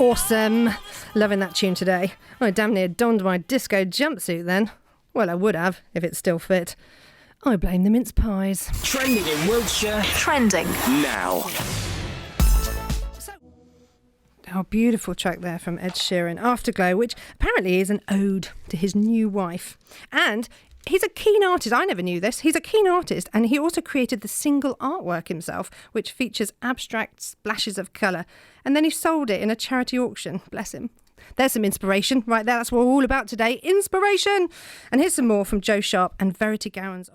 Awesome. Loving that tune today. I damn near donned my disco jumpsuit then. Well, I would have, if it still fit. I blame the mince pies. Trending in Wiltshire. Trending Now. Oh, beautiful track there from Ed Sheeran, Afterglow, which apparently is an ode to his new wife. And he's a keen artist. I never knew this. He's a keen artist, and he also created the single artwork himself, which features abstract splashes of colour. And then he sold it in a charity auction. Bless him. There's some inspiration right there. That's what we're all about today. Inspiration! And here's some more from Joe Sharp and Verity Gowans.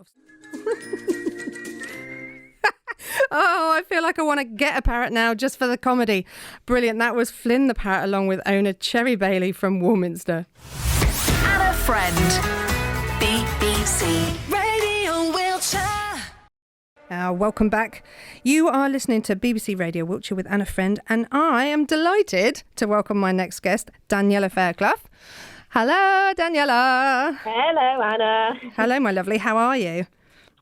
Oh, I feel like I want to get a parrot now just for the comedy. Brilliant. That was Flynn the parrot along with owner Cherry Bailey from Warminster. and a friend. BBC Radio Wiltshire. Welcome back. You are listening to BBC Radio Wiltshire with Anna Friend, and I am delighted to welcome my next guest, Daniela Fairclough. Hello, Daniela. Hello, Anna. Hello, my lovely. How are you?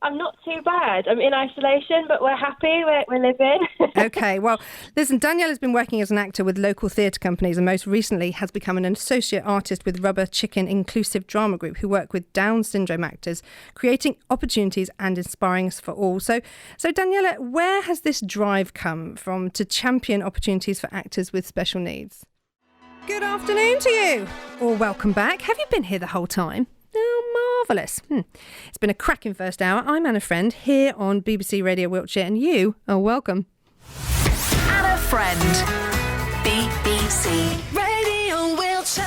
I'm not too bad. I'm in isolation, but we're happy. We're living. Okay, well, listen, Daniela's been working as an actor with local theatre companies and most recently has become an associate artist with Rubber Chicken Inclusive Drama Group, who work with Down syndrome actors, creating opportunities and inspiring us for all. So Daniela, where has this drive come from to champion opportunities for actors with special needs? Good afternoon to you, or welcome back. Have you been here the whole time? Oh, marvellous. It's been a cracking first hour. I'm Anna Friend here on BBC Radio Wiltshire, and you are welcome. Anna Friend. BBC Radio Wiltshire.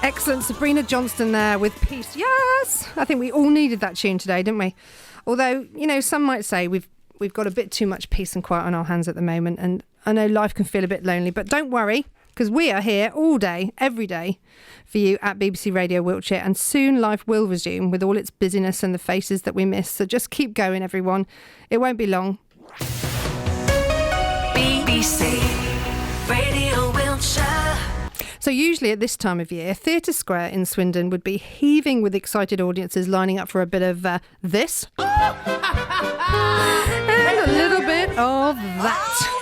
Excellent. Sabrina Johnston there with Peace. Yes! I think we all needed that tune today, didn't we? Although, you know, some might say we've got a bit too much peace and quiet on our hands at the moment, and I know life can feel a bit lonely, but don't worry, because we are here all day, every day, for you at BBC Radio Wiltshire, and soon life will resume with all its busyness and the faces that we miss. So just keep going, everyone. It won't be long. BBC Radio Wiltshire. So usually at this time of year, Theatre Square in Swindon would be heaving with excited audiences lining up for a bit of this. And a little bit of that. Oh,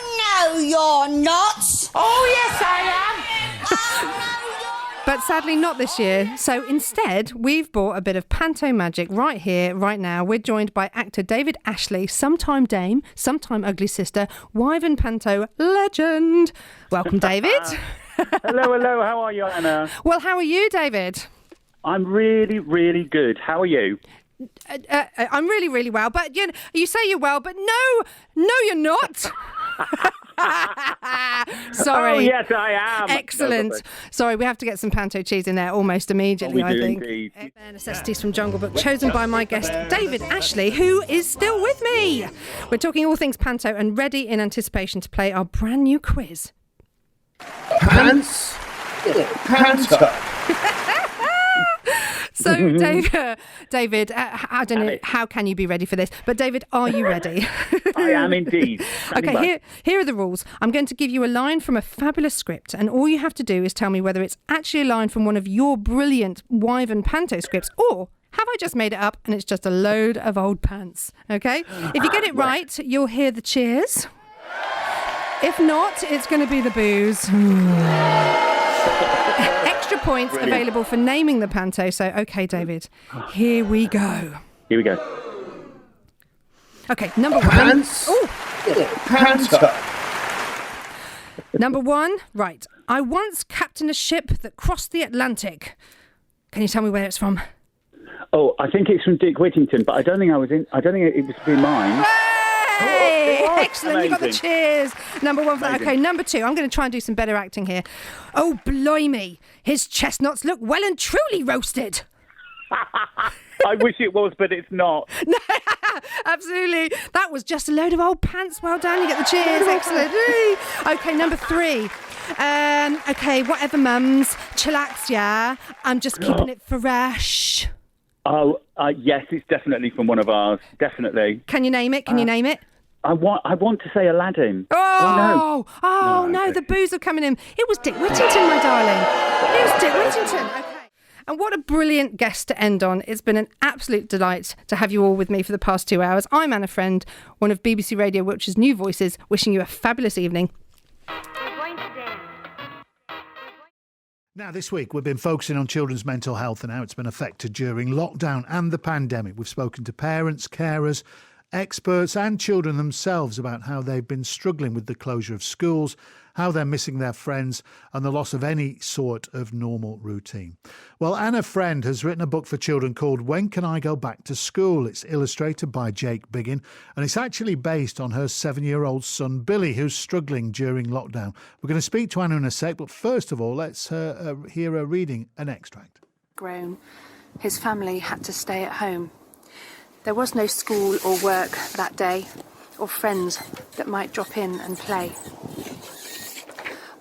no, you're not. Oh, yes, I am. But sadly not this year. So instead, we've brought a bit of panto magic right here, right now. We're joined by actor David Ashley, sometime dame, sometime ugly sister, Wyvern panto legend. Welcome, David. Hello. How are you, Anna? Well, how are you, David? I'm really, really good. How are you? I'm really, really well. But you say you're well, but no, you're not. Sorry. Oh, yes, I am. Excellent. Sorry, we have to get some panto cheese in there almost immediately, we do I think. indeed. Necessities from Jungle Book, chosen by my guest, David Ashley, who is still with me. We're talking all things panto and ready in anticipation to play our brand new quiz. Pants or panto? So, David, I don't know, how can you be ready for this? But, David, are you ready? I am indeed. Okay, here are the rules. I'm going to give you a line from a fabulous script, and all you have to do is tell me whether it's actually a line from one of your brilliant Wyvern panto scripts, or have I just made it up and it's just a load of old pants? Okay? If you get it right, you'll hear the cheers. If not, it's going to be the booze. Extra points available for naming the panto. So, okay, David, here we go. Okay, number one. Pants or panto? Number one, right. I once captained a ship that crossed the Atlantic. Can you tell me where it's from? Oh, I think it's from Dick Whittington, but I don't think it was being mine. Hey! Oh, Excellent, amazing. you got the cheers. Number one for that. Amazing. Okay, number two, I'm going to try and do some better acting here. Oh, blimey, his chestnuts look well and truly roasted. I wish it was, but it's not. No, absolutely. That was just a load of old pants. Well done, you get the cheers. Excellent. Okay, number three. Okay, whatever, mums. Chillax, yeah? I'm just keeping it fresh. Oh, yes, it's definitely from one of ours. Definitely. Can you name it? I want to say Aladdin. Oh no. no, the booze are coming in. It was Dick Whittington, my darling. It was Dick Whittington. And what a brilliant guest to end on. It's been an absolute delight to have you all with me for the past 2 hours. I'm Anna Friend, one of BBC Radio Wiltshire's new voices, wishing you a fabulous evening. Now, this week, we've been focusing on children's mental health and how it's been affected during lockdown and the pandemic. We've spoken to parents, carers, experts and children themselves about how they've been struggling with the closure of schools, how they're missing their friends and the loss of any sort of normal routine. Well, Anna Friend has written a book for children called When Can I Go Back to School? It's illustrated by Jake Biggin and it's actually based on her 7-year-old son Billy, who's struggling during lockdown. We're going to speak to Anna in a sec, but first of all, let's hear her reading an extract. Grown, his family had to stay at home. There was no school or work that day, or friends that might drop in and play.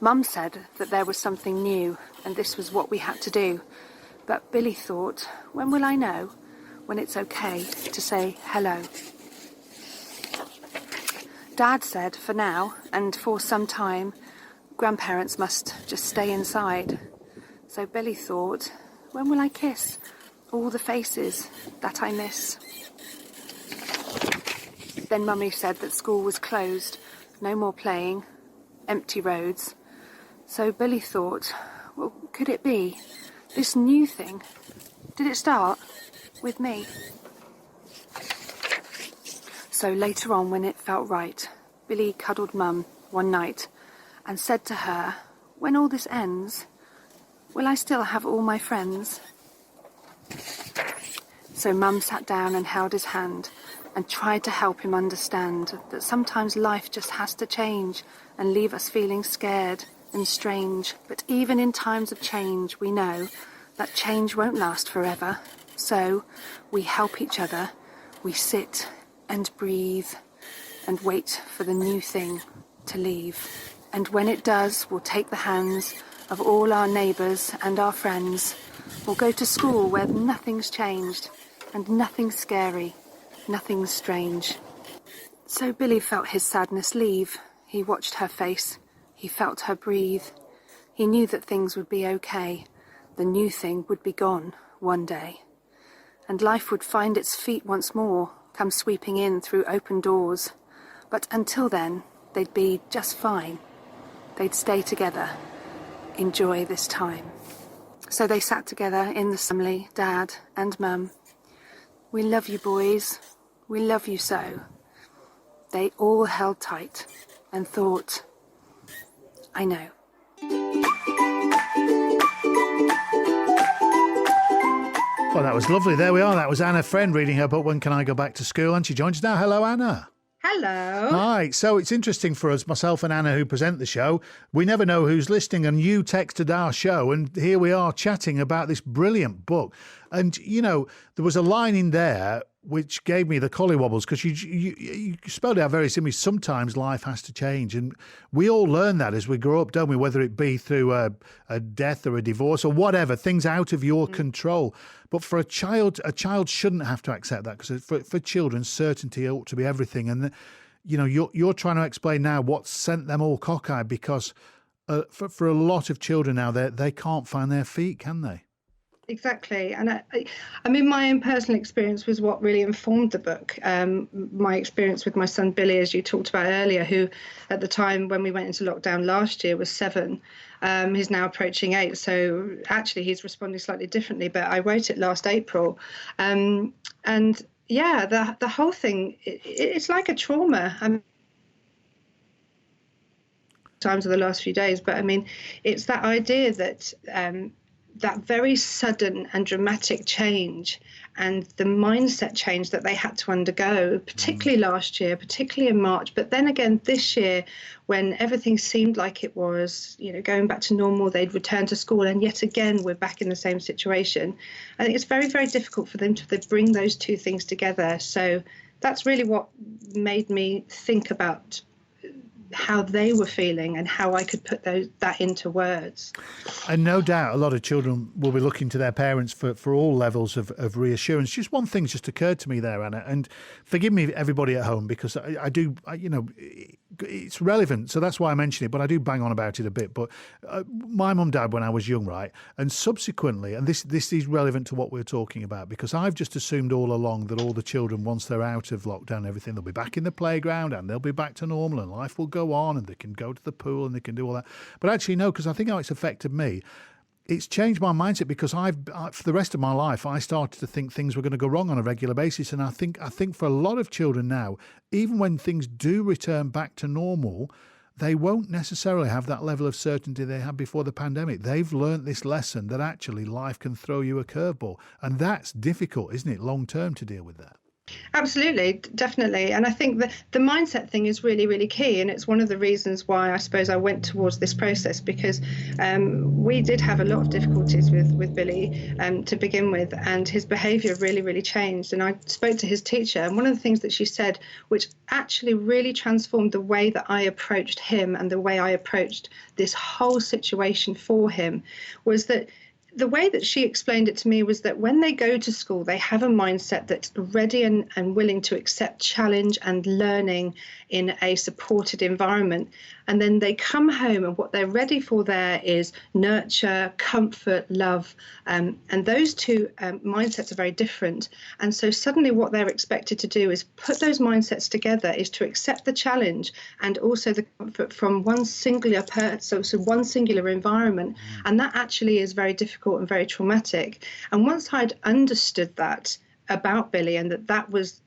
Mum said that there was something new and this was what we had to do. But Billy thought, when will I know when it's okay to say hello? Dad said for now and for some time, grandparents must just stay inside. So Billy thought, when will I kiss all the faces that I miss? Then Mummy said that school was closed, no more playing, empty roads. So Billy thought, well, could it be this new thing? Did it start with me? So later on, when it felt right, Billy cuddled Mum one night and said to her, when all this ends, will I still have all my friends? So Mum sat down and held his hand and tried to help him understand that sometimes life just has to change and leave us feeling scared and strange. But even in times of change, we know that change won't last forever. So we help each other, we sit and breathe and wait for the new thing to leave. And when it does, we'll take the hands of all our neighbours and our friends. We'll go to school where nothing's changed and nothing's scary. Nothing's strange. So Billy felt his sadness leave. He watched her face. He felt her breathe. He knew that things would be okay. The new thing would be gone one day. And life would find its feet once more, come sweeping in through open doors. But until then, they'd be just fine. They'd stay together, enjoy this time. So they sat together in the family, Dad and Mum. We love you, boys. We love you so. They all held tight and thought, I know. Well, that was lovely. There we are. That was Anna Friend reading her book, When Can I Go Back to School? And she joins us now. Hello, Anna. Hello. Hi. So it's interesting for us, myself and Anna, who present the show. We never know who's listening, and you texted our show, and here we are chatting about this brilliant book. And, you know, there was a line in there which gave me the collywobbles, because you spelled it out very simply. Sometimes life has to change, and we all learn that as we grow up, don't we? Whether it be through a death or a divorce or whatever, things out of your control. But for a child shouldn't have to accept that, because for children, certainty ought to be everything. And you know, you're trying to explain now what's sent them all cockeyed, because for a lot of children now, they can't find their feet, can they? Exactly. And I mean, my own personal experience was what really informed the book. My experience with my son Billy, as you talked about earlier, who at the time when we went into lockdown last year was 7. He's now approaching 8. So actually he's responding slightly differently, but I wrote it last April. And yeah, the whole thing, it's like a trauma. Times of the last few days, but I mean, it's that idea that that very sudden and dramatic change and the mindset change that they had to undergo, particularly last year, particularly in March, but then again this year, when everything seemed like it was, you know, going back to normal, they'd return to school, and yet again we're back in the same situation. I think it's very, very difficult for them to bring those two things together. So that's really what made me think about how they were feeling and how I could put that into words. And no doubt a lot of children will be looking to their parents for all levels of reassurance. Just one thing just occurred to me there, Anna, and forgive me, everybody at home, because it's relevant, so that's why I mention it, but I do bang on about it a bit. But my mum died when I was young, right? And subsequently, and this is relevant to what we're talking about, because I've just assumed all along that all the children, once they're out of lockdown and everything, they'll be back in the playground and they'll be back to normal and life will go on and they can go to the pool and they can do all that. But actually, no, because I think how it's affected me, it's changed my mindset, because for the rest of my life, I started to think things were going to go wrong on a regular basis. And I think for a lot of children now, even when things do return back to normal, they won't necessarily have that level of certainty they had before the pandemic. They've learnt this lesson that actually life can throw you a curveball. And that's difficult, isn't it, long term, to deal with that? Absolutely, definitely. And I think the mindset thing is really, really key. And it's one of the reasons why I suppose I went towards this process, because we did have a lot of difficulties with Billy to begin with, and his behaviour really, really changed. And I spoke to his teacher, and one of the things that she said, which actually really transformed the way that I approached him and the way I approached this whole situation for him, was that the way that she explained it to me was that when they go to school, they have a mindset that's ready and willing to accept challenge and learning in a supported environment. And then they come home and what they're ready for there is nurture, comfort, love. And those two mindsets are very different. And so suddenly what they're expected to do is put those mindsets together, is to accept the challenge and also the comfort from one singular person, so one singular environment. And that actually is very difficult and very traumatic. And once I'd understood that about Billy, and that was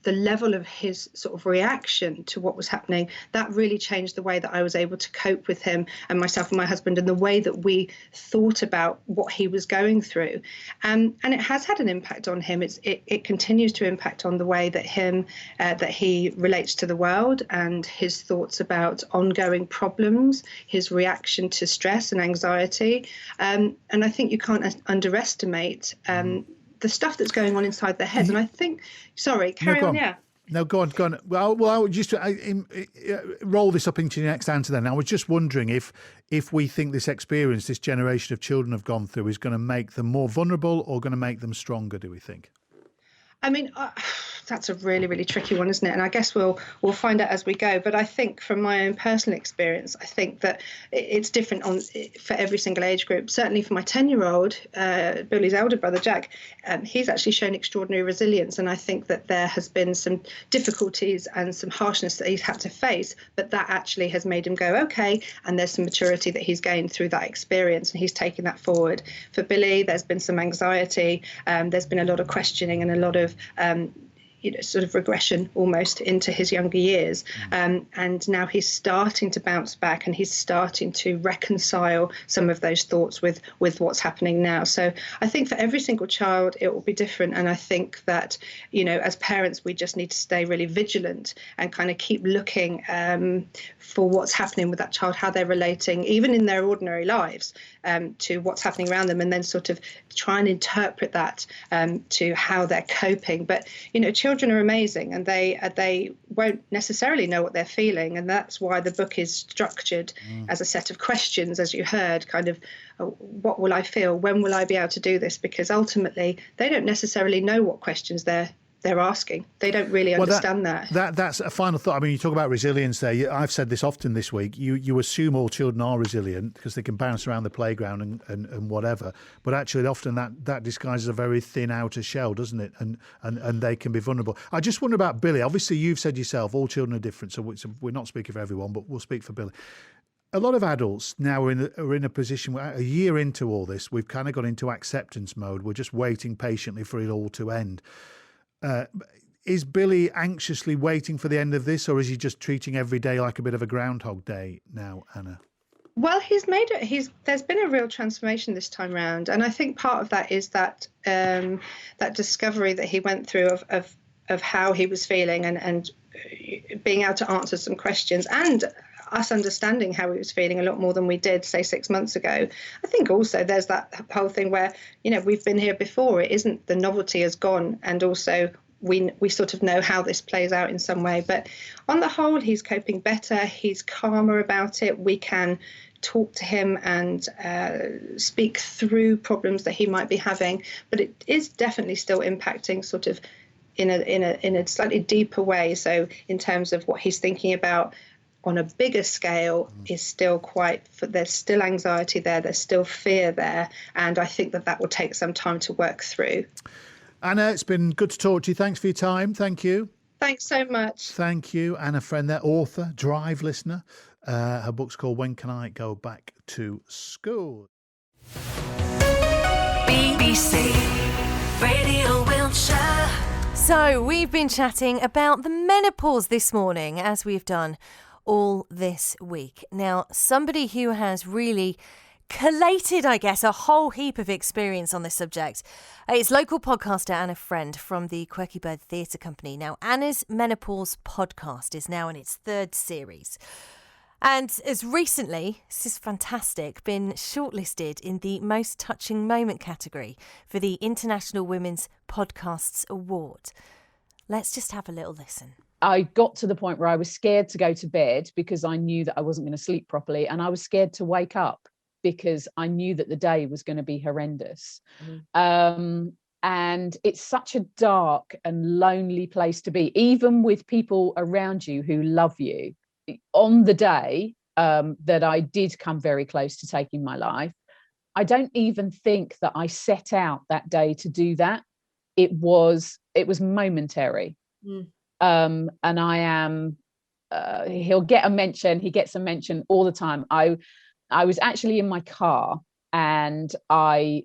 the level of his sort of reaction to what was happening, that really changed the way that I was able to cope with him and myself and my husband, and the way that we thought about what he was going through. And it has had an impact on him. It continues to impact on the way that he relates to the world, and his thoughts about ongoing problems, his reaction to stress and anxiety. And I think you can't underestimate the stuff that's going on inside their heads. And I think, sorry, carry on. Yeah. No, go on. Well, I would just roll this up into your next answer then. I was just wondering if we think this experience this generation of children have gone through is going to make them more vulnerable or going to make them stronger, do we think? I mean, that's a really, really tricky one, isn't it? And I guess we'll find out as we go. But I think from my own personal experience, I think that it's different for every single age group. Certainly for my 10-year-old, Billy's elder brother, Jack, he's actually shown extraordinary resilience. And I think that there has been some difficulties and some harshness that he's had to face, but that actually has made him go, okay, and there's some maturity that he's gained through that experience, and he's taken that forward. For Billy, there's been some anxiety, there's been a lot of questioning and a lot of sort of regression almost into his younger years. And now he's starting to bounce back, and he's starting to reconcile some of those thoughts with what's happening now. So I think for every single child, it will be different. And I think that, as parents, we just need to stay really vigilant and kind of keep looking for what's happening with that child, how they're relating, even in their ordinary lives, to what's happening around them, and then sort of try and interpret that to how they're coping. But, children are amazing, and they won't necessarily know what they're feeling, and that's why the book is structured as a set of questions, as you heard, kind of what will I feel, when will I be able to do this, because ultimately they don't necessarily know what questions they're asking. They don't really understand that. That's a final thought. I mean, you talk about resilience there. I've said this often this week. You assume all children are resilient because they can bounce around the playground and whatever. But actually, often that disguises a very thin outer shell, doesn't it? And they can be vulnerable. I just wonder about Billy. Obviously, you've said yourself, all children are different. So we're not speaking for everyone, but we'll speak for Billy. A lot of adults now are in a position where a year into all this, we've kind of got into acceptance mode. We're just waiting patiently for it all to end. Is Billy anxiously waiting for the end of this, or is he just treating every day like a bit of a Groundhog Day now, Anna? Well, there's been a real transformation this time round, and I think part of that is that discovery that he went through of how he was feeling and being able to answer some questions, and us understanding how he was feeling a lot more than we did, say, 6 months ago. I think also there's that whole thing where, we've been here before. It isn't, the novelty has gone, and also we sort of know how this plays out in some way. But on the whole, he's coping better. He's calmer about it. We can talk to him and speak through problems that he might be having. But it is definitely still impacting sort of in a slightly deeper way. So in terms of what he's thinking about on a bigger scale is still there's still anxiety there, there's still fear there, and I think that will take some time to work through. Anna, it's been good to talk to you. Thanks for your time. Thank you. Thanks so much. Thank you. Anna Friend, there, author, Drive listener. Her book's called When Can I Go Back to School? BBC Radio Wiltshire. So we've been chatting about the menopause this morning, as we've done all this week. Now, somebody who has really collated, I guess, a whole heap of experience on this subject is local podcaster Anna Friend from the Quirky Bird Theatre Company. Now, Anna's Menopause podcast is now in its third series. And as recently, this is fantastic, been shortlisted in the Most Touching Moment category for the International Women's Podcasts Award. Let's just have a little listen. I got to the point where I was scared to go to bed because I knew that I wasn't going to sleep properly, and I was scared to wake up because I knew that the day was going to be horrendous. And it's such a dark and lonely place to be, even with people around you who love you. On the day that I did come very close to taking my life, I don't even think that I set out that day to do that. It was momentary. And I am, he'll get a mention, he gets a mention all the time. I was actually in my car, and I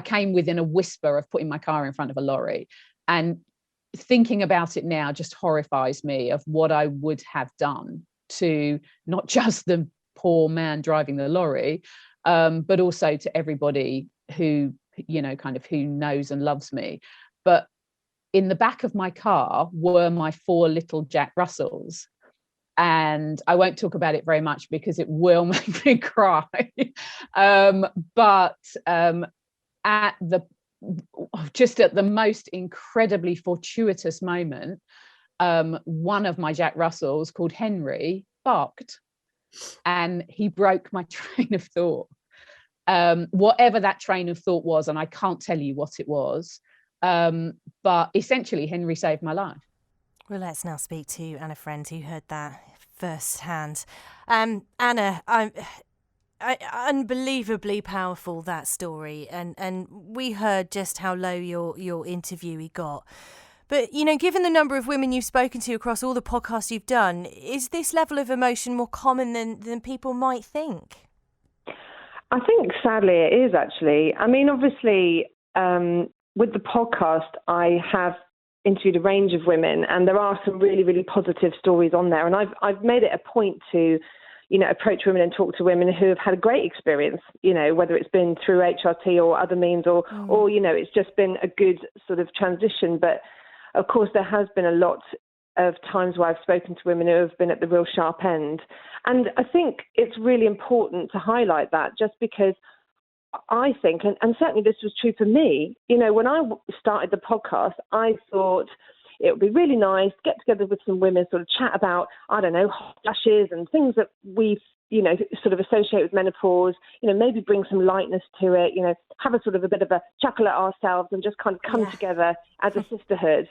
came within a whisper of putting my car in front of a lorry, and thinking about it now just horrifies me of what I would have done to not just the poor man driving the lorry, but also to everybody who, who knows and loves me. But in the back of my car were my 4 little Jack Russells. And I won't talk about it very much because it will make me cry. But at the most incredibly fortuitous moment, one of my Jack Russells, called Henry, barked, and he broke my train of thought. Whatever that train of thought was, and I can't tell you what it was, but essentially Henry saved my life. Well, let's now speak to Anna Friend, who heard that firsthand. Anna, unbelievably powerful, that story, and we heard just how low your interviewee got. But, given the number of women you've spoken to across all the podcasts you've done, is this level of emotion more common than people might think? I think, sadly, it is, actually. I mean, obviously, with the podcast, I have interviewed a range of women, and there are some really, really positive stories on there. And I've made it a point to, approach women and talk to women who have had a great experience, whether it's been through HRT or other means or it's just been a good sort of transition. But of course, there has been a lot of times where I've spoken to women who have been at the real sharp end. And I think it's really important to highlight that, just because I think, and certainly this was true for me, when I started the podcast, I thought it would be really nice to get together with some women, sort of chat about, I don't know, hot flashes and things that we, sort of associate with menopause, maybe bring some lightness to it, have a sort of a bit of a chuckle at ourselves and just kind of come together as a sisterhood.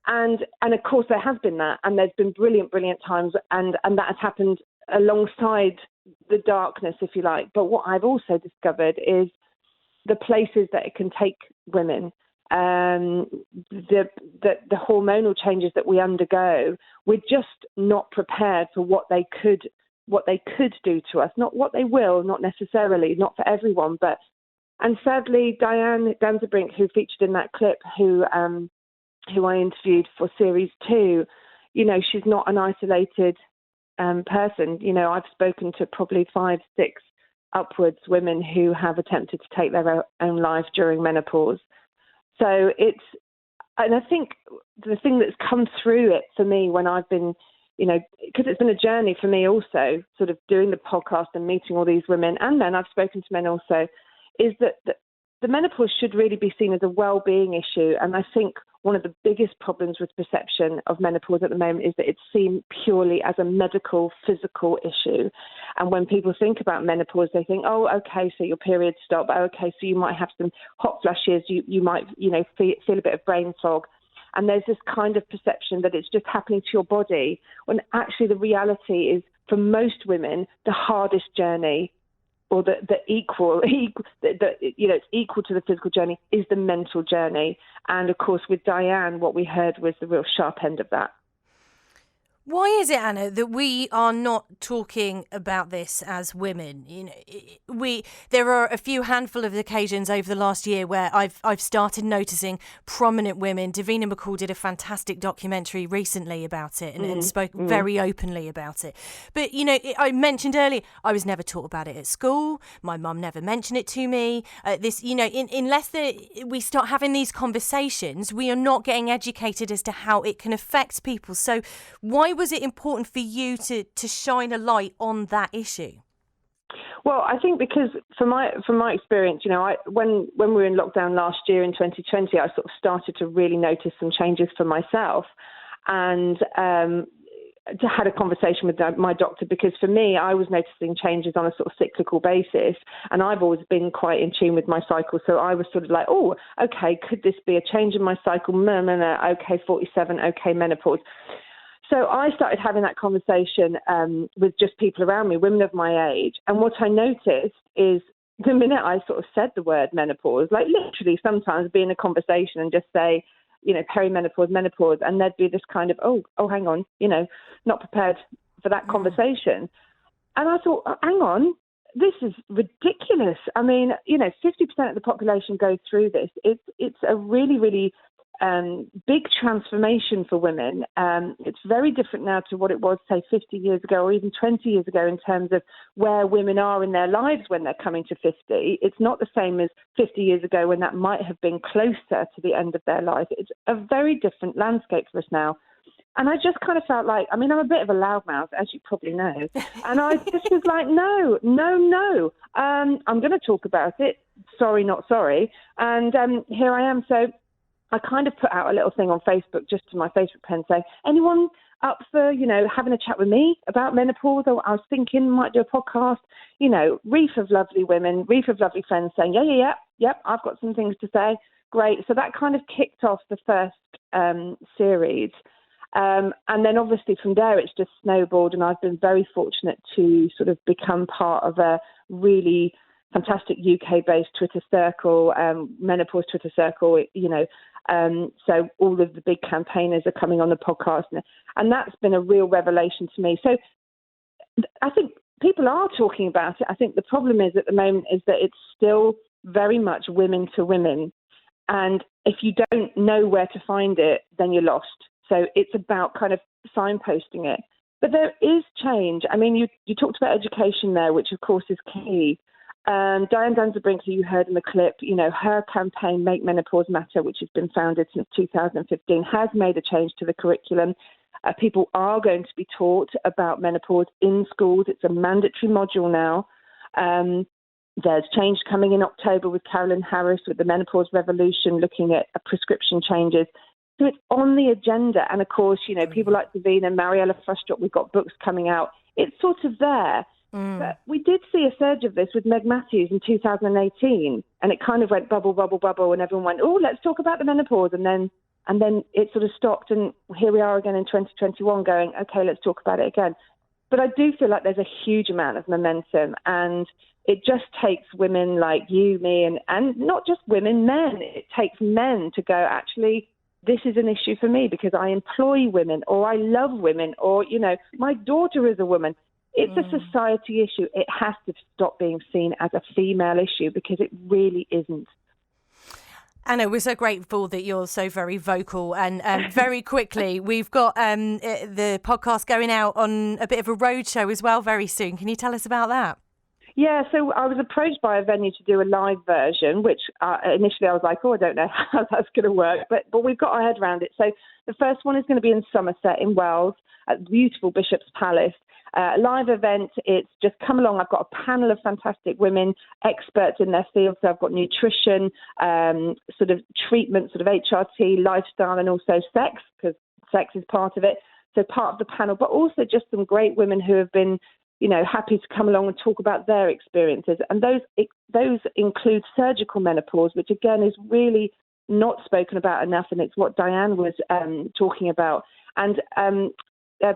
And of course there has been that, and there's been brilliant times, and that has happened alongside the darkness, if you like. But what I've also discovered is the places that it can take women, the hormonal changes that we undergo. We're just not prepared for what they could do to us. Not what they will, not necessarily, not for everyone. And sadly, Diane Danzebrink, who featured in that clip, who I interviewed for series 2, she's not an isolated person. I've spoken to probably 5, 6 upwards women who have attempted to take their own life during menopause. So and I think the thing that's come through it for me when I've been, because it's been a journey for me also, sort of doing the podcast and meeting all these women, and then I've spoken to men also, is that the menopause should really be seen as a well-being issue. And I think one of the biggest problems with perception of menopause at the moment is that it's seen purely as a medical, physical issue. And when people think about menopause, they think, oh, okay, so your periods stop. Okay, so you might have some hot flushes. You might, feel a bit of brain fog. And there's this kind of perception that it's just happening to your body, when actually the reality is, for most women, the hardest journey, or it's equal to the physical journey, is the mental journey. And of course, with Diane, what we heard was the real sharp end of that. Why is it, Anna, that we are not talking about this as women? There are a few handful of occasions over the last year where I've started noticing prominent women. Davina McCall did a fantastic documentary recently about it and spoke very openly about it. But, I mentioned earlier, I was never taught about it at school. My mum never mentioned it to me. Unless we start having these conversations, we are not getting educated as to how it can affect people. So why was it important for you to shine a light on that issue? Well, I think because from my experience, when we were in lockdown last year in 2020, I sort of started to really notice some changes for myself, and had a conversation with my doctor, because for me, I was noticing changes on a sort of cyclical basis, and I've always been quite in tune with my cycle. So I was sort of like, oh, okay, could this be a change in my cycle? No, okay, 47, okay, menopause. So I started having that conversation with just people around me, women of my age. And what I noticed is the minute I sort of said the word menopause, like literally sometimes be in a conversation and just say, perimenopause, menopause, and there'd be this kind of, oh, hang on, not prepared for that conversation. And I thought, hang on, this is ridiculous. I mean, 50% of the population goes through this. It's a really, really big transformation for women. It's very different now to what it was, say, 50 years ago or even 20 years ago in terms of where women are in their lives when they're coming to 50. It's not the same as 50 years ago when that might have been closer to the end of their life. It's a very different landscape for us now. And I just kind of felt like, I'm a bit of a loudmouth, as you probably know. And I just was like, no. I'm going to talk about it. Sorry, not sorry. And here I am. So I kind of put out a little thing on Facebook, just to my Facebook page, saying, anyone up for, having a chat with me about menopause? Or I was thinking might do a podcast, reef of lovely women, reef of lovely friends saying, yeah, I've got some things to say. Great. So that kind of kicked off the first series. And then obviously from there, it's just snowballed. And I've been very fortunate to sort of become part of a really fantastic UK-based Twitter circle, menopause Twitter circle, so all of the big campaigners are coming on the podcast, and that's been a real revelation to me. So I think people are talking about it. I think the problem is at the moment is that it's still very much women to women, and if you don't know where to find it, then you're lost. So it's about kind of signposting it. But there is change. I mean, you talked about education there, which of course is key. Diane Danzer-Brinkley, you heard in the clip, her campaign, Make Menopause Matter, which has been founded since 2015, has made a change to the curriculum. People are going to be taught about menopause in schools. It's a mandatory module now. There's change coming in October with Carolyn Harris with the Menopause Revolution, looking at prescription changes. So it's on the agenda. And of course, people like Davina, Mariella Frustrup, we've got books coming out. It's sort of there. But we did see a surge of this with Meg Matthews in 2018, and it kind of went bubble, bubble, bubble, and everyone went, oh, let's talk about the menopause. And then it sort of stopped, and here we are again in 2021 going, okay, let's talk about it again. But I do feel like there's a huge amount of momentum, and it just takes women like you, me, and not just women, men. It takes men to go, actually, this is an issue for me because I employ women, or I love women, or, my daughter is a woman. It's a society issue. It has to stop being seen as a female issue, because it really isn't. Anna, we're so grateful that you're so very vocal. And very quickly, we've got the podcast going out on a bit of a roadshow as well very soon. Can you tell us about that? Yeah, so I was approached by a venue to do a live version, which initially I was like, I don't know how that's going to work, but we've got our head around it. So the first one is going to be in Somerset in Wales at the beautiful Bishop's Palace. Live event, it's just come along. I've got a panel of fantastic women, experts in their field. So I've got nutrition, sort of treatment, sort of HRT, lifestyle, and also sex, because sex is part of it. So part of the panel, but also just some great women who have been, happy to come along and talk about their experiences. And those include surgical menopause, which again is really not spoken about enough. And it's what Diane was talking about. And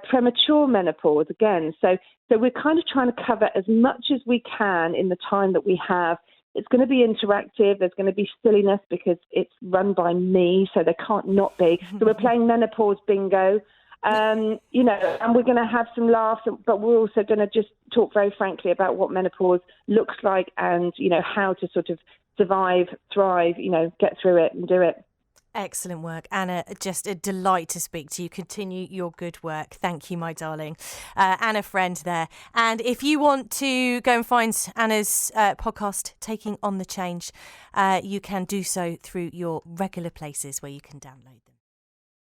premature menopause again. So we're kind of trying to cover as much as we can in the time that we have. It's going to be interactive. There's going to be silliness because it's run by me, so there can't not be. So we're playing menopause bingo. And we're going to have some laughs, but we're also going to just talk very frankly about what menopause looks like and, how to sort of survive, thrive, get through it and do it. Excellent work, Anna. Just a delight to speak to you. Continue your good work. Thank you, my darling. Anna Friend there. And if you want to go and find Anna's podcast, Taking on the Change, you can do so through your regular places where you can download them.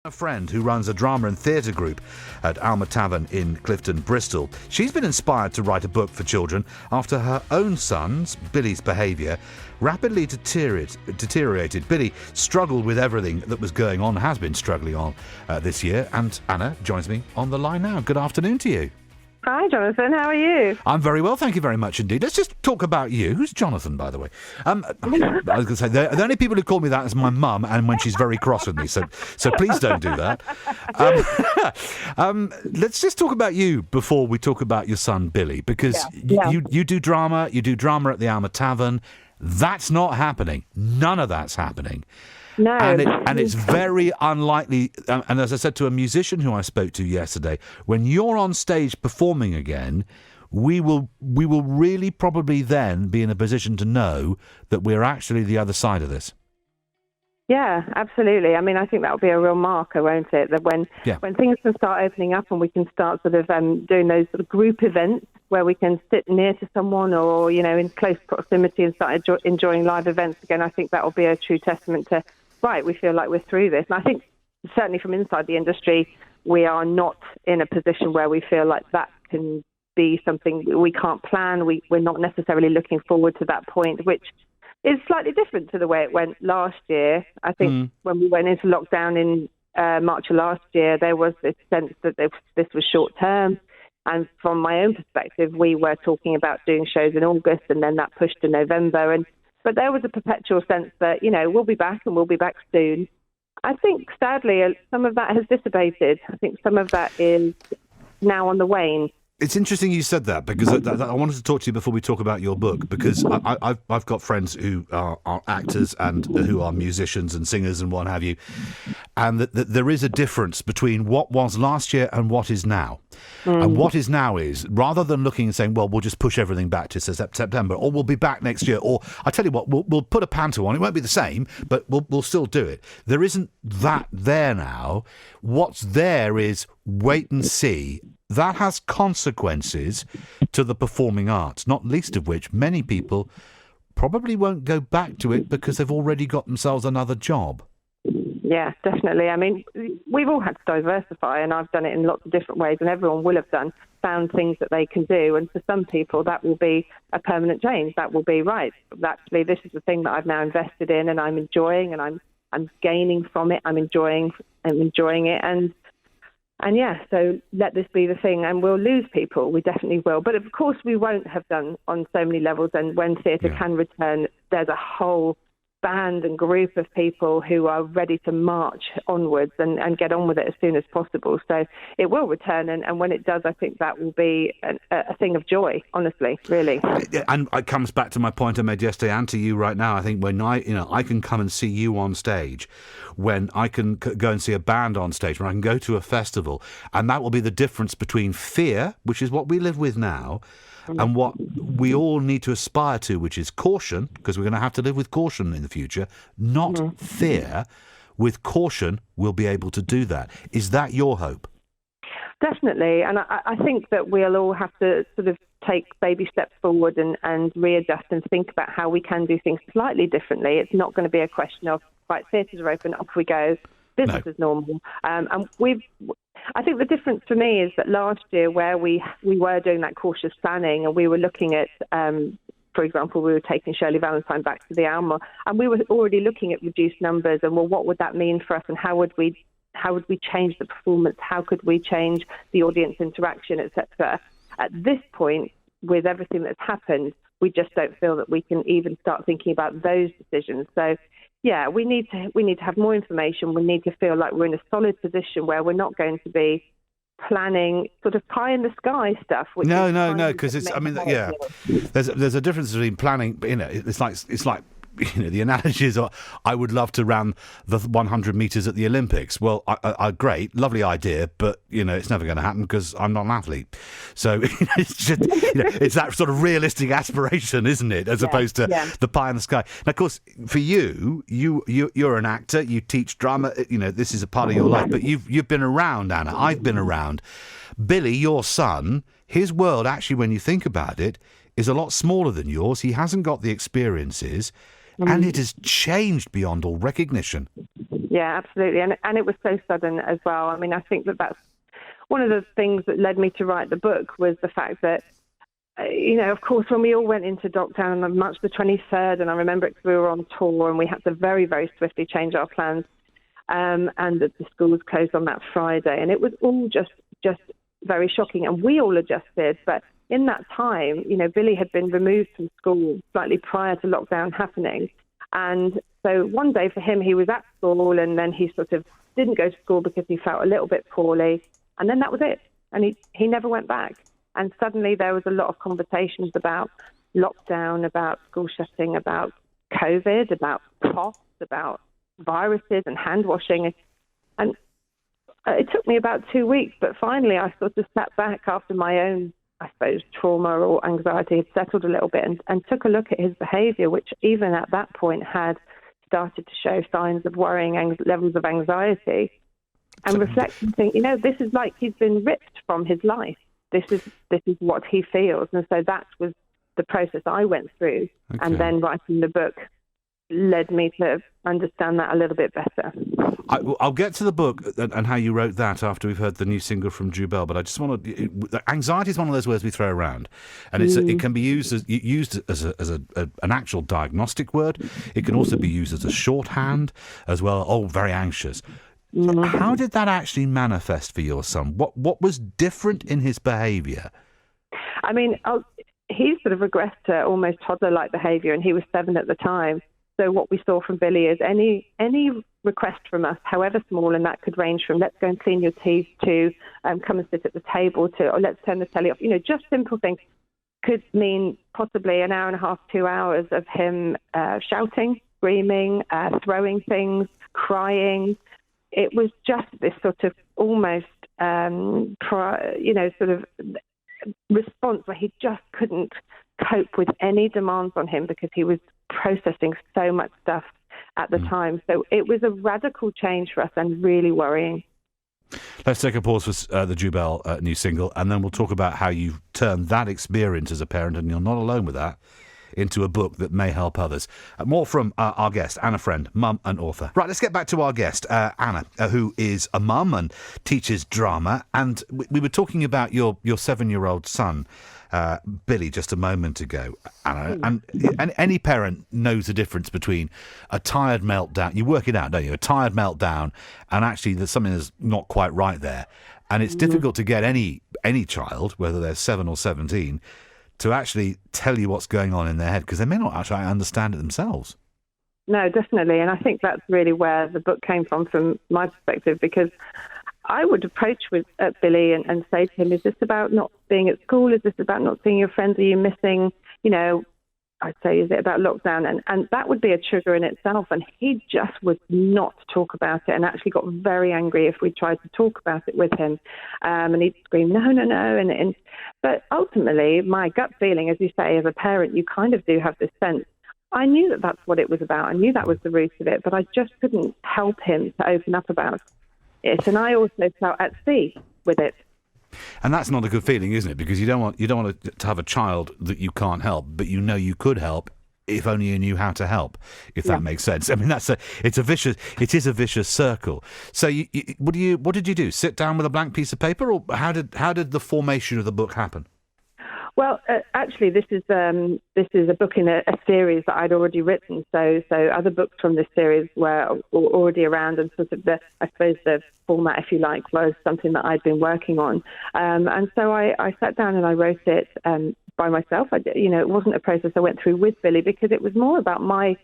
A friend who runs a drama and theatre group at Alma Tavern in Clifton, Bristol. She's been inspired to write a book for children after her own son's, Billy's, behaviour rapidly deteriorated. Billy struggled with everything that was going on, has been struggling on this year, and Anna joins me on the line now. Good afternoon to you. Hi, Jonathan. How are you? I'm very well, thank you very much indeed. Let's just talk about you. Who's Jonathan, by the way? I was going to say, the only people who call me that is my mum, and when she's very cross with me, so please don't do that. Let's just talk about you before we talk about your son, Billy, because you do drama at the Alma Tavern. That's not happening. None of that's happening. No. And it's very unlikely, and as I said to a musician who I spoke to yesterday, when you're on stage performing again, we will really probably then be in a position to know that we're actually the other side of this. Yeah, absolutely. I mean, I think that will be a real marker, won't it? That when things can start opening up and we can start sort of doing those sort of group events where we can sit near to someone or, in close proximity and start enjoying live events again, I think that will be a true testament to, right, we feel like we're through this. And I think certainly from inside the industry, we are not in a position where we feel like that can be something we can't plan. We're not necessarily looking forward to that point, which is slightly different to the way it went last year. I think when we went into lockdown in March of last year, there was this sense that this was short term. And from my own perspective, we were talking about doing shows in August and then that pushed to November. But there was a perpetual sense that, we'll be back and we'll be back soon. I think, sadly, some of that has dissipated. I think some of that is now on the wane. It's interesting you said that, because I wanted to talk to you before we talk about your book, because I've got friends who are actors and who are musicians and singers and what have you, and that there is a difference between what was last year and what is now. And what is now is, rather than looking and saying, well, we'll just push everything back to September, or we'll be back next year, or I tell you what, we'll put a panto on. It won't be the same, but we'll still do it. There isn't that there now. What's there is wait and see. That has consequences to the performing arts, not least of which many people probably won't go back to it because they've already got themselves another job. Yeah, definitely. I mean, we've all had to diversify, and I've done it in lots of different ways, and everyone will have found things that they can do. And for some people, that will be a permanent change. That will be, right, actually, this is the thing that I've now invested in, and I'm enjoying, and I'm gaining from it. I'm enjoying it, and yeah, so let this be the thing, and we'll lose people. We definitely will. But of course, we won't have done on so many levels. And when theatre can return, there's a whole band and group of people who are ready to march onwards and get on with it as soon as possible. So it will return, and when it does, I think that will be a thing of joy, honestly, really. And it comes back to my point I made yesterday and to you right now. I think when I can come and see you on stage, when I can go and see a band on stage, when I can go to a festival, and that will be the difference between fear, which is what we live with now, and what we all need to aspire to, which is caution, because we're going to have to live with caution in the future, not fear. With caution, we'll be able to do that. Is that your hope? Definitely. And I think that we'll all have to sort of take baby steps forward and readjust and think about how we can do things slightly differently. It's not going to be a question of, right, theatres are open, off we go, business is normal. And I think the difference for me is that last year, where we were doing that cautious planning and we were looking at, for example, we were taking Shirley Valentine back to the Alma, and we were already looking at reduced numbers and, well, what would that mean for us, and how would we change the performance? How could we change the audience interaction, etc.? At this point, with everything that's happened, we just don't feel that we can even start thinking about those decisions. So, yeah, we need to have more information. We need to feel like we're in a solid position where we're not going to be planning sort of pie in the sky stuff. No, because it's. I mean, yeah, there's a difference between planning. You know, it's like. You know, the analogy is, I would love to run the 100 metres at the Olympics. Well, I great, lovely idea, but, you know, it's never going to happen because I'm not an athlete. So it's just, you know, it's that sort of realistic aspiration, isn't it, as opposed to the pie in the sky. Now, of course, for you're an actor, you teach drama, you know, this is a part of your life, but you've been around, Anna. I've been around. Billy, your son, his world, actually, when you think about it, is a lot smaller than yours. He hasn't got the experiences. And it has changed beyond all recognition. Yeah, absolutely. And it was so sudden as well. I mean, I think that's one of the things that led me to write the book, was the fact that, you know, of course, when we all went into lockdown on March the 23rd, and I remember we were on tour and we had to very, very swiftly change our plans, and that the schools closed on that Friday. And it was all just very shocking. And we all adjusted, but in that time, you know, Billy had been removed from school slightly prior to lockdown happening. And so one day for him, he was at school, and then he sort of didn't go to school because he felt a little bit poorly. And then that was it. And he never went back. And suddenly there was a lot of conversations about lockdown, about school shutting, about COVID, about coughs, about viruses and hand washing. And it took me about 2 weeks, but finally I sort of sat back after my own, I suppose, trauma or anxiety had settled a little bit, and took a look at his behaviour, which even at that point had started to show signs of worrying levels of anxiety, and reflect and think, you know, this is like he's been ripped from his life. This is what he feels. And so that was the process I went through. Okay. And then writing the book led me to understand that a little bit better. I'll get to the book and how you wrote that after we've heard the new single from Jubel, but I just want to... Anxiety is one of those words we throw around, and it can be used as an actual diagnostic word. It can also be used as a shorthand as well. Oh, very anxious. How did that actually manifest for your son? What was different in his behaviour? I mean, he sort of regressed to almost toddler-like behaviour, and he was 7 at the time. So what we saw from Billy is any request from us, however small, and that could range from let's go and clean your teeth to come and sit at the table to, or let's turn the telly off, you know, just simple things, could mean possibly an hour and a half, 2 hours of him shouting, screaming, throwing things, crying. It was just this sort of almost, sort of response where he just couldn't cope with any demands on him because he was processing so much stuff at the time. So it was a radical change for us and really worrying. Let's take a pause for the Jubel new single, and then we'll talk about how you've turned that experience as a parent, and you're not alone with that, into a book that may help others. More from our guest, Anna Friend, mum and author. Right, let's get back to our guest, Anna, who is a mum and teaches drama. And we were talking about your 7-year-old son, Billy, just a moment ago, Anna. And any parent knows the difference between a tired meltdown. You work it out, don't you? A tired meltdown, and actually there's something that's not quite right there. And it's difficult to get any child, whether they're 7 or 17, to actually tell you what's going on in their head, because they may not actually understand it themselves. No, definitely. And I think that's really where the book came from my perspective, because I would approach Billy and say to him, is this about not being at school? Is this about not seeing your friends? Are you missing, I'd say, is it about lockdown? And that would be a trigger in itself. And he just would not talk about it, and actually got very angry if we tried to talk about it with him. And he'd scream, no. But ultimately, my gut feeling, as you say, as a parent, you kind of do have this sense. I knew that that's what it was about. I knew that was the root of it, but I just couldn't help him to open up about it. And I also felt at sea with it. And that's not a good feeling, isn't it? Because you don't want to have a child that you can't help, but you know you could help if only you knew how to help. If that makes sense. I mean, it is a vicious circle. So, what did you do? Sit down with a blank piece of paper, or how did the formation of the book happen? Well, actually, this is a book in a series that I'd already written. So other books from this series were already around, and sort of the format, if you like, was something that I'd been working on. And so I sat down and I wrote it by myself. It wasn't a process I went through with Billy, because it was more about my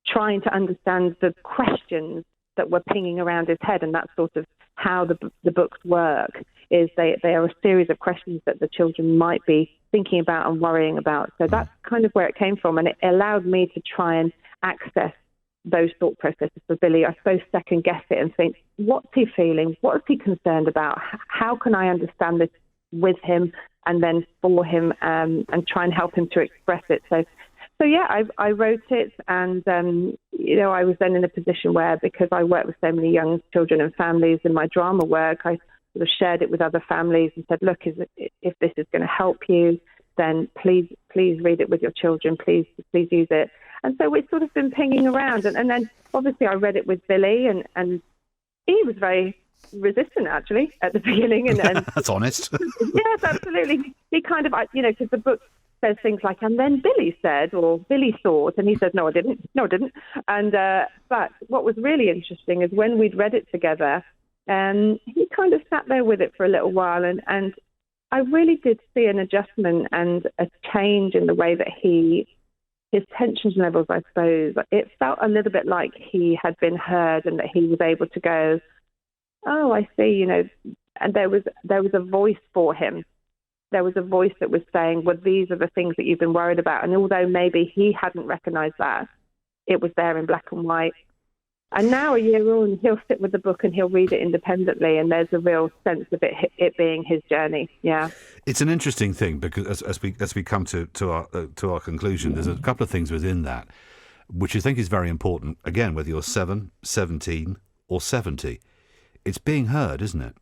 trying to understand the questions that were pinging around his head, and that's sort of how the books work. Is they are a series of questions that the children might be thinking about and worrying about. So that's kind of where it came from, and it allowed me to try and access those thought processes for Billy. I suppose second guess it and think, what's he feeling? What is he concerned about? How can I understand this with him and then for him, and try and help him to express it? So yeah, I wrote it, and I was then in a position where, because I work with so many young children and families in my drama work, I sort of shared it with other families and said, look, if this is going to help you, then please read it with your children. Please use it. And so we've sort of been pinging around, and then obviously I read it with Billy, and he was very resistant actually at the beginning. And that's honest. Yes, absolutely. He kind of, because the book says things like, and then Billy said, or Billy thought, and he said, no, I didn't. And but what was really interesting is when we'd read it together, he kind of sat there with it for a little while, and I really did see an adjustment and a change in the way that his tension levels, I suppose. It felt a little bit like he had been heard, and that he was able to go, oh, I see, and there was a voice for him. There was a voice that was saying, well, these are the things that you've been worried about. And although maybe he hadn't recognised that, it was there in black and white. And now, a year on, he'll sit with the book and he'll read it independently, and there's a real sense of it being his journey. Yeah, it's an interesting thing, because as we come to our conclusion, there's a couple of things within that which I think is very important. Again, whether you're 7, 17, or 70, it's being heard, isn't it?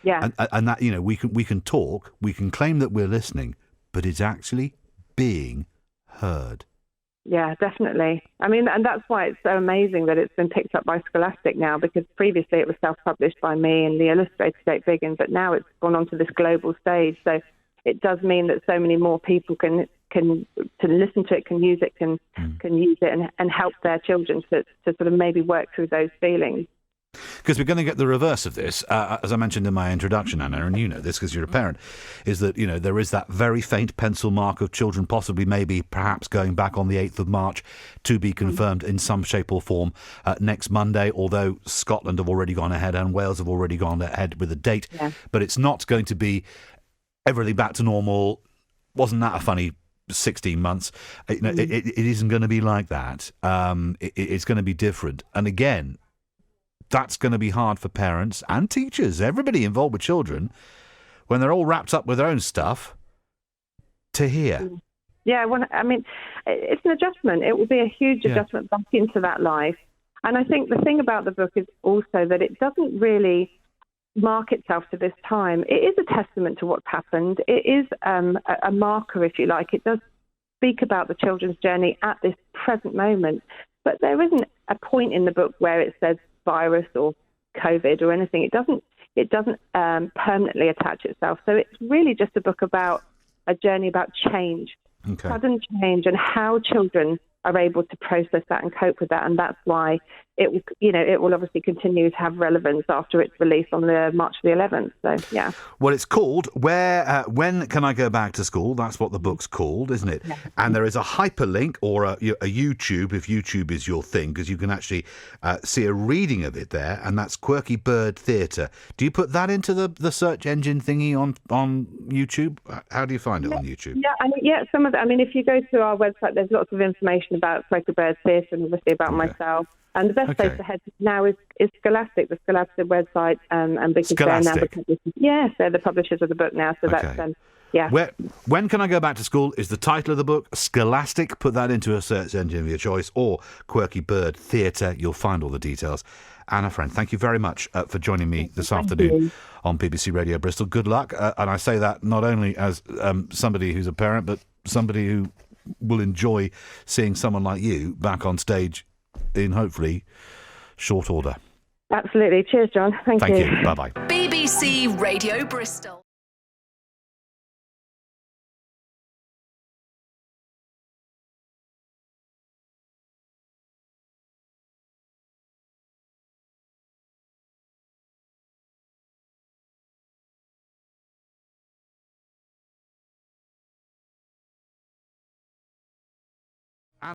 Yeah, and that we can talk, we can claim that we're listening, but it's actually being heard. Yeah, definitely. I mean, and that's why it's so amazing that it's been picked up by Scholastic now, because previously it was self-published by me and the illustrator Jake Biggin, but now it's gone on to this global stage. So it does mean that so many more people can listen to it, can use it, can use it and help their children to sort of maybe work through those feelings. Because we're going to get the reverse of this, as I mentioned in my introduction, Anna, and you know this because you're a parent, is that, there is that very faint pencil mark of children possibly, maybe, perhaps going back on the 8th of March, to be confirmed in some shape or form next Monday, although Scotland have already gone ahead and Wales have already gone ahead with a date. Yeah. But it's not going to be everything back to normal. Wasn't that a funny 16 months? It isn't going to be like that. It's going to be different. And again, that's going to be hard for parents and teachers, everybody involved with children, when they're all wrapped up with their own stuff, to hear. Yeah, well, I mean, it's an adjustment. It will be a huge adjustment back into that life. And I think the thing about the book is also that it doesn't really mark itself to this time. It is a testament to what's happened. It is a marker, if you like. It does speak about the children's journey at this present moment. But there isn't a point in the book where it says virus or COVID or anything. It doesn't permanently attach itself. So it's really just a book about a journey about change, sudden change, and how children are able to process that and cope with that. And that's why it will obviously continue to have relevance after its release on the March the 11th. So, yeah. Well, it's called When Can I Go Back to School? That's what the book's called, isn't it? Yeah. And there is a hyperlink or a YouTube, if YouTube is your thing, because you can actually see a reading of it there, and that's Quirky Bird Theatre. Do you put that into the search engine thingy on YouTube? How do you find it on YouTube? Yeah, some of it. I mean, if you go to our website, there's lots of information about Quirky Bird Theatre and obviously about myself. And the best place to head now is Scholastic, the Scholastic website, and because they're now the publishers. Yes, they're the publishers of the book now. So that's When Can I Go Back to School is the title of the book. Scholastic, put that into a search engine of your choice, or Quirky Bird Theatre. You'll find all the details. Anna Friend, thank you very much for joining me this afternoon on BBC Radio Bristol. Good luck. And I say that not only as somebody who's a parent, but somebody who will enjoy seeing someone like you back on stage in hopefully short order. Absolutely. Cheers, John. Thank you. Thank you. Bye-bye. BBC Radio Bristol.